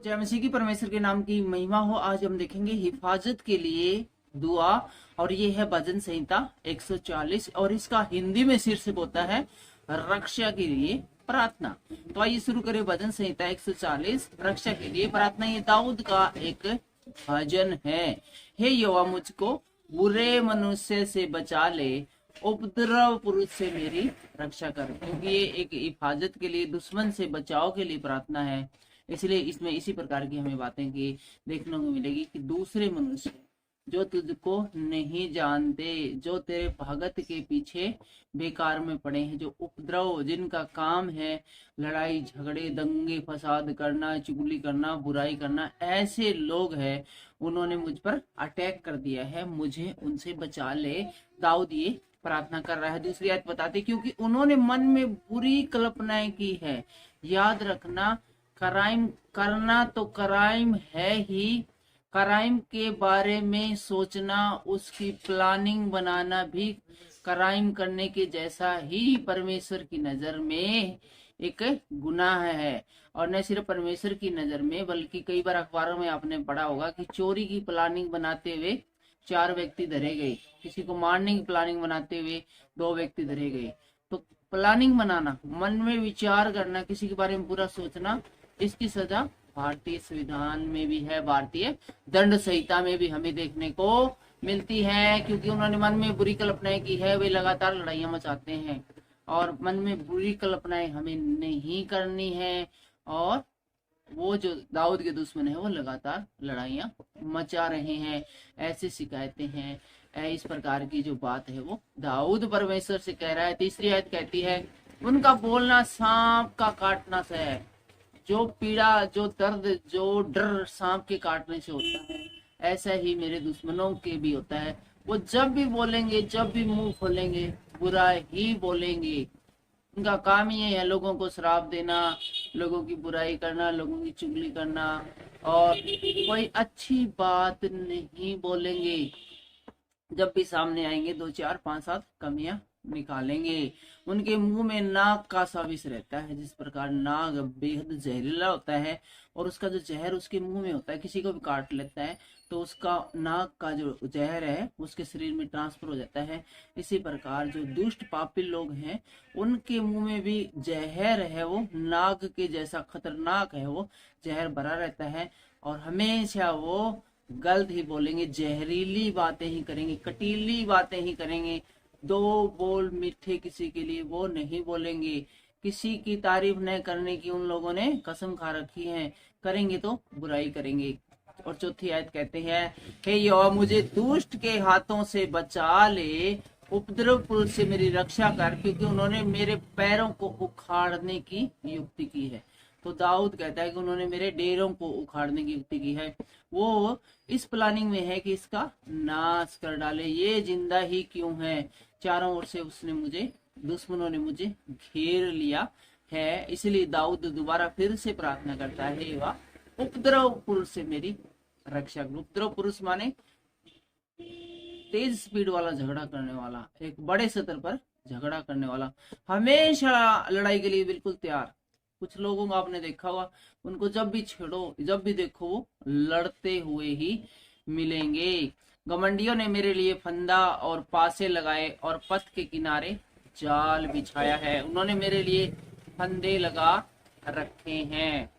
जय मसीह की परमेश्वर के नाम की महिमा हो। आज हम देखेंगे हिफाजत के लिए दुआ, और ये है भजन संहिता 140 और इसका हिंदी में शीर्षक होता है रक्षा के लिए प्रार्थना। तो आइए शुरू करें भजन संहिता 140 रक्षा के लिए प्रार्थना। ये दाऊद का एक भजन है। हे यहोवा, मुझको बुरे मनुष्य से बचा ले, उपद्रव पुरुष से मेरी रक्षा कर। क्योंकि ये एक हिफाजत के लिए, दुश्मन से बचाव के लिए प्रार्थना है, इसलिए इसमें इसी प्रकार की हमें बातें की देखने को मिलेगी कि दूसरे मनुष्य जो तुझको नहीं जानते, जो तेरे भगत के पीछे बेकार में पड़े हैं, जो उपद्रव, जिनका काम है लड़ाई झगड़े दंगे फसाद करना, चुगली करना, बुराई करना, ऐसे लोग हैं, उन्होंने मुझ पर अटैक कर दिया है, मुझे उनसे बचा ले। दाऊद ये प्रार्थना कर रहा है। दूसरी आयत बताते क्योंकि उन्होंने मन में बुरी कल्पनाएं की है। याद रखना, क्राइम करना तो क्राइम है ही, क्राइम के बारे में सोचना, उसकी प्लानिंग बनाना भी क्राइम करने के जैसा ही परमेश्वर की नजर में एक गुनाह है। और न सिर्फ परमेश्वर की नजर में, बल्कि कई बार अखबारों में आपने पढ़ा होगा कि चोरी की प्लानिंग बनाते हुए 4 व्यक्ति धरे गए, किसी को मारने की प्लानिंग बनाते हुए 2 व्यक्ति धरे गए। तो प्लानिंग बनाना, मन में विचार करना, किसी के बारे में बुरा सोचना, इसकी सजा भारतीय संविधान में भी है, भारतीय दंड संहिता में भी हमें देखने को मिलती है। क्योंकि उन्होंने मन में बुरी कल्पनाएं की है, वे लगातार लड़ाइयां मचाते हैं, और मन में बुरी कल्पनाएं हमें नहीं करनी है। और वो जो दाऊद के दुश्मन है वो लगातार लड़ाइयां मचा रहे हैं, ऐसी शिकायतें हैं। इस प्रकार की जो बात है वो दाऊद परमेश्वर से कह रहा है। तीसरी आयत कहती है, उनका बोलना सांप का काटना सा है। जो पीड़ा, जो दर्द, जो डर सांप के काटने से होता है, ऐसा ही मेरे दुश्मनों के भी होता है। वो जब भी बोलेंगे, जब भी मुंह खोलेंगे, बुरा ही बोलेंगे। उनका काम ही है लोगों को श्राप देना, लोगों की बुराई करना, लोगों की चुगली करना, और कोई अच्छी बात नहीं बोलेंगे। जब भी सामने आएंगे 2 4 5 7 कमियां निकालेंगे। उनके मुंह में नाग का सा विष रहता है। जिस प्रकार नाग बेहद जहरीला होता है और उसका जो जहर उसके मुंह में होता है, किसी को भी काट लेता है तो उसका नाग का जो जहर है उसके शरीर में ट्रांसफर हो जाता है। इसी प्रकार जो दुष्ट पापी लोग हैं, उनके मुंह में भी जहर है, वो नाग के जैसा खतरनाक है, वो जहर भरा रहता है, और हमेशा वो गलत ही बोलेंगे, जहरीली बातें ही करेंगे, कटीली बातें ही करेंगे। 2 बोल मीठे किसी के लिए वो नहीं बोलेंगे। किसी की तारीफ न करने की उन लोगों ने कसम खा रखी है, करेंगे तो बुराई करेंगे। और चौथी आयत कहते हैं, हे यहोवा, मुझे दुष्ट के हाथों से बचा ले, उपद्रव पुरुष से मेरी रक्षा कर, क्योंकि उन्होंने मेरे पैरों को उखाड़ने की युक्ति की है। तो दाऊद कहता है कि उन्होंने मेरे डेरों को उखाड़ने की युक्ति की है। वो इस प्लानिंग में है कि इसका नाश कर डाले। ये जिंदा ही क्यों है? चारों ओर से उसने मुझे, दुश्मनों ने मुझे घेर लिया है। इसलिए दाऊद दोबारा फिर से प्रार्थना करता है, वाह, उपद्रव पुरुष से मेरी रक्षा कर। उपद्रव पुरुष माने तेज स्पीड वाला झगड़ा करने वाला, एक बड़े स्तर पर झगड़ा करने वाला, हमेशा लड़ाई के लिए बिल्कुल तैयार। कुछ लोगों को आपने देखा होगा, उनको जब भी छेड़ो, जब भी देखो, वो लड़ते हुए ही मिलेंगे। घमंडियों ने मेरे लिए फंदा और पासे लगाए और पथ के किनारे जाल बिछाया है। उन्होंने मेरे लिए फंदे लगा रखे हैं।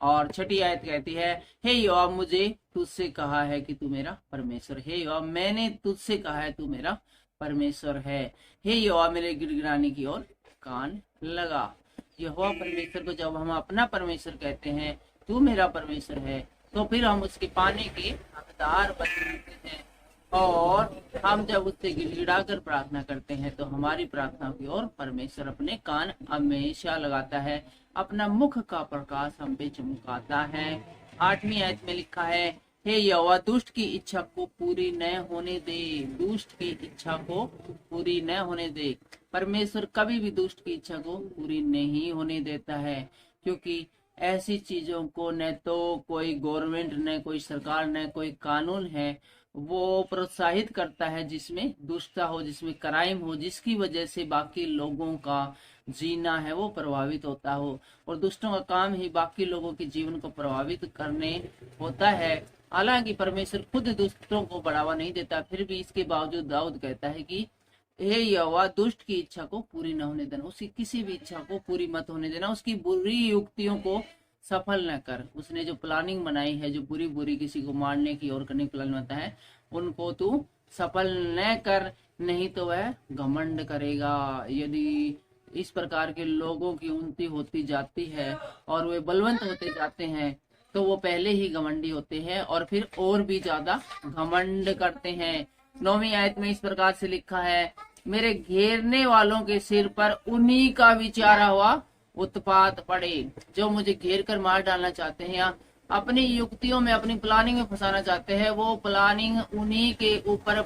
और छठी आयत कहती है, हे यहोवा, मुझे तुझसे कहा है कि तू मेरा परमेश्वर। हे यहोवा, मैंने तुझसे कहा है तू मेरा परमेश्वर है। हे यहोवा, मेरे गिड़गिड़ाने की ओर कान लगा। यहोवा परमेश्वर को जब हम अपना परमेश्वर कहते हैं, तू मेरा परमेश्वर है, तो फिर हम उसके पाने के हकदार बन जाते हैं। और हम जब उससे गिड़गिड़ा कर प्रार्थना करते हैं तो हमारी प्रार्थना की ओर परमेश्वर अपने कान हमेशा लगाता है, अपना मुख का प्रकाश हम पे चमकाता है। 8वीं आयत में लिखा है, हे यहोवा, दुष्ट की इच्छा को पूरी न होने दे। दुष्ट की इच्छा को पूरी न होने दे। परमेश्वर कभी भी दुष्ट की इच्छा को पूरी नहीं होने देता है, क्योंकि ऐसी चीजों को न तो कोई गवर्नमेंट, न कोई सरकार, न कोई कानून है वो प्रोत्साहित करता है जिसमें दुष्टता हो, जिसमें क्राइम हो, जिसकी वजह से बाकी लोगों का जीना है वो प्रभावित होता हो, और दुष्टों का काम ही बाकी लोगों के जीवन को प्रभावित करने होता है। हालांकि परमेश्वर खुद दुष्टों को बढ़ावा नहीं देता, फिर भी इसके बावजूद दाऊद कहता है कि हे यहोवा, दुष्ट की इच्छा को पूरी न होने देना, उसकी किसी भी इच्छा को पूरी मत होने देना, उसकी बुरी युक्तियों को सफल न कर। उसने जो प्लानिंग बनाई है, जो बुरी बुरी किसी को मारने की और करने की प्लान बनता है, उनको तू सफल न कर, नहीं तो वह घमंड करेगा। यदि इस प्रकार के लोगों की उन्नति होती जाती है और वे बलवंत होते जाते हैं, तो वो पहले ही घमंडी होते हैं और फिर और भी ज्यादा घमंड करते हैं। 9वीं आयत में इस प्रकार से लिखा है, मेरे घेरने वालों के सिर पर उन्हीं का विचारा हुआ उत्पात पड़े। जो मुझे घेर कर मार डालना चाहते हैं या अपनी युक्तियों में, अपनी प्लानिंग में फंसाना चाहते हैं, वो प्लानिंग उन्हीं के ऊपर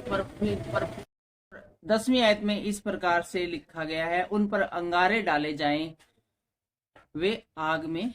10वीं आयत में इस प्रकार से लिखा गया है, उन पर अंगारे डाले जाएं, वे आग में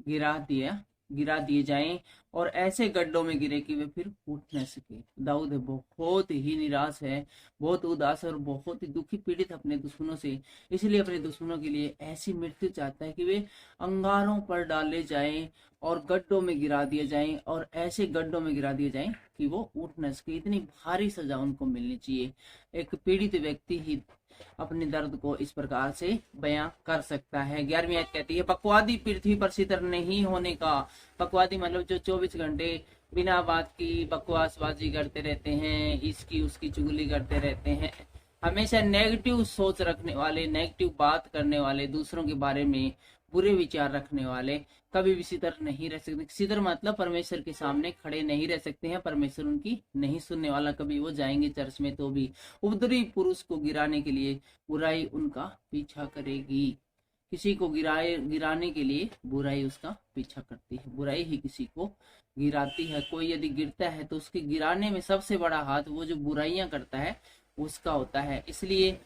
गिरा दिए जाएं और ऐसे गड्ढों में गिरे कि वे फिर उठ न सके। दाऊद बहुत ही निराश है, बहुत उदास है और बहुत ही दुखी पीड़ित अपने दुश्मनों से, इसलिए अपने दुश्मनों के लिए ऐसी मृत्यु चाहता है कि वे अंगारों पर डाले जाएं और गड्ढों में गिरा दिए जाएं, और ऐसे गड्ढों में गिरा दिए जाएं कि वो उठ न सके। इतनी भारी सजा उनको मिलनी चाहिए। एक पीड़ित व्यक्ति ही अपने दर्द को इस प्रकार से बयां कर सकता है। 11वीं आयत कहती है, बकवादी पृथ्वी पर सितर नहीं होने का। बकवादी मतलब जो 24 घंटे बिना बात की बकवासबाजी करते रहते हैं, इसकी उसकी चुगली करते रहते हैं, हमेशा नेगेटिव सोच रखने वाले, नेगेटिव बात करने वाले, दूसरों के बारे में बुरे विचार रखने वाले कभी भी सितर नहीं रह सकते। सितर मतलब परमेश्वर के सामने खड़े नहीं रह सकते हैं, परमेश्वर उनकी नहीं सुनने वाला। कभी वो जाएंगे चर्च में तो भी उपद्रवी पुरुष को गिराने के लिए बुराई उनका पीछा करेगी। किसी को गिराने के लिए बुराई उसका पीछा करती है, बुराई ही किसी को गिराती है। कोई यदि गिरता है तो उसके गिराने में सबसे बड़ा हाथ वो जो बुराइयां करता है उसका होता है। इसलिए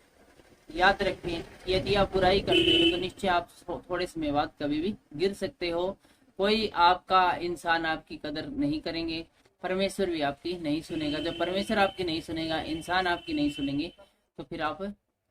याद रखें, यदि आप बुराई करते हो तो निश्चय आप थोड़े समय बाद कभी भी गिर सकते हो। कोई आपका इंसान आपकी कदर नहीं करेंगे, परमेश्वर भी आपकी नहीं सुनेगा। जब परमेश्वर आपकी नहीं सुनेगा, इंसान आपकी नहीं सुनेंगे, तो फिर आप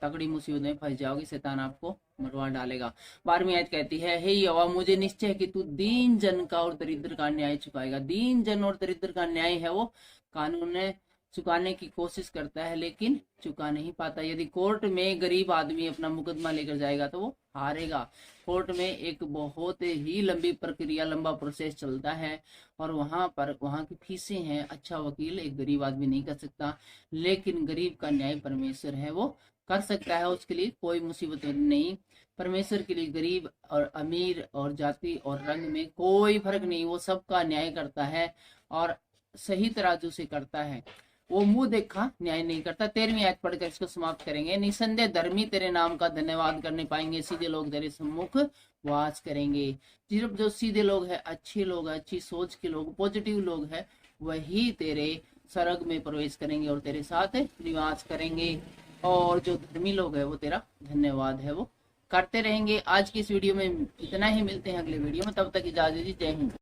तगड़ी मुसीबत में फंस जाओगे, शैतान आपको मरवा डालेगा। 12वीं आयत कहती है, हे यहोवा, मुझे निश्चय है कि तू दीन जन का और दरिद्र का न्याय चुकाएगा। दीन जन और दरिद्र का न्याय है वो कानून चुकाने की कोशिश करता है लेकिन चुका नहीं पाता। यदि कोर्ट में गरीब आदमी अपना मुकदमा लेकर जाएगा तो वो हारेगा। कोर्ट में एक बहुत ही लंबी प्रक्रिया, लंबा प्रोसेस चलता है और वहां की फीसें हैं। अच्छा वकील एक गरीब आदमी नहीं कर सकता, लेकिन गरीब का न्याय परमेश्वर है वो कर सकता है। उसके लिए कोई मुसीबत नहीं। परमेश्वर के लिए गरीब और अमीर और जाति और रंग में कोई फर्क नहीं, वो सबका न्याय करता है और सही तराजू से करता है। वो मुंह देखा न्याय नहीं करता। 13वीं आयत पढ़कर इसको समाप्त करेंगे। निसंदेह धर्मी तेरे नाम का धन्यवाद करने पाएंगे, सीधे लोग तेरे सम्मुख वास करेंगे। सिर्फ जो सीधे लोग हैं, अच्छे लोग हैं, अच्छी सोच के लोग, पॉजिटिव लोग हैं, वही तेरे स्वर्ग में प्रवेश करेंगे और तेरे साथ निवास करेंगे। और जो धर्मी लोग हैं वो तेरा धन्यवाद है वो करते रहेंगे। आज की इस वीडियो में इतना ही, मिलते हैं अगले वीडियो में, तब तक इजाजत दीजिए। जय हिंद।